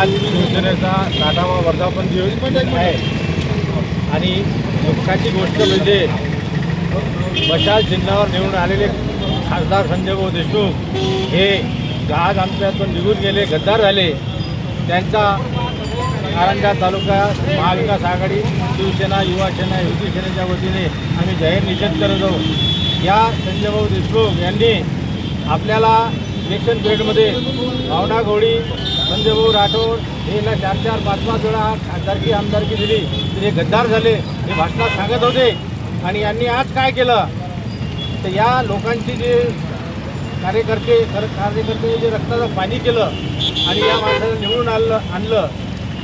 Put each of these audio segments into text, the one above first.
आज शिवसेनेचा 60वा वर्धापन दिवस आहे आणि दुःखाची गोष्ट म्हणजे मशाल चिन्हावर निवडून आलेले खासदार संजयभाऊ देशमुख हे आज आमच्यातून निघून गेले, गद्दार झाले. त्यांचा कारंजा तालुका महाविकास आघाडी, शिवसेना, युवासेना, युती सेनेच्या वतीने आम्ही जाहीर निषेध करत आहोत. या संजयभाऊ देशमुख यांनी आपल्याला इलेक्शन पिरियडमध्ये भावना गवळी, संजयभाऊ राठोड हे ना 4-4, 5-5 वेळा खासदारकी आमदारकी दिली तरी गद्दार झाले हे भाषणात सांगत होते. आणि यांनी आज काय केलं तर या लोकांची जे कार्यकर्ते जे रक्ताचं पाणी केलं आणि या माणसाला निवडून आणलं.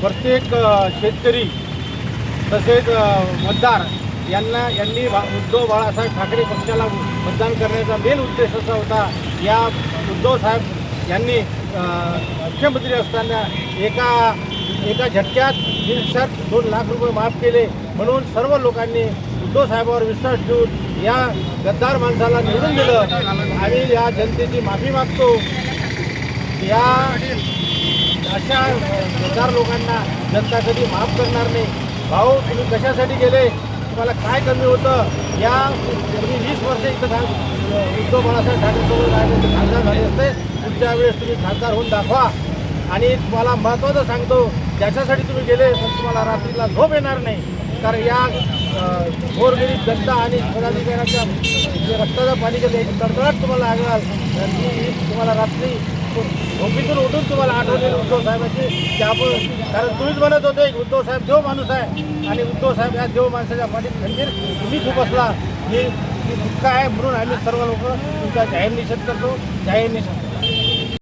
प्रत्येक शेतकरी तसेच मतदार यांनी उद्धव बाळासाहेब ठाकरे पक्षाला मतदान करण्याचा मेन उद्देश असा होता. या उद्धव साहेब यांनी मुख्यमंत्री असताना एका झटक्यात 2 लाख रुपये माफ केले. म्हणून सर्व लोकांनी उद्धव साहेबांवर विश्वास ठेवून या गद्दार माणसाला निवडून दिलं. आम्ही या जनतेची माफी मागतो. या अशा गद्दार लोकांना जनता कधी माफ करणार नाही. भाऊ, तुम्ही कशासाठी गेले? तुम्हाला काय कमी होतं? तुम्ही 20 वर्ष इथं उद्धव बाळासाहेब ठाकरेसोबत राहिले खासदार झाले असते. पुढच्या वेळेस तुम्ही खासदार होऊन दाखवा. आणि तुम्हाला महत्त्वाचं सांगतो, ज्याच्यासाठी तुम्ही गेले पण तुम्हाला रात्रीला झोप येणार नाही. कारण या गोरगरीब जनता आणि पदाधिकाऱ्यांच्या जे रक्ताचं पाणी केलं याची तडतडाट तुम्हाला लागणार. तुम्हाला रात्री झोपेतून उठून तुम्हाला आठवण येईल उद्धव साहेबांची की आपण, कारण तुम्हीच म्हणत होते की उद्धव साहेब देव माणूस आहे आणि उद्धव साहेब या देव माणसाच्या पाठीत खंजीर तुम्ही खूप असला. हे दुःख आहे. म्हणून आम्ही सर्व लोक तुमचा जाहीर निषेध करतो. जाहीर निषेध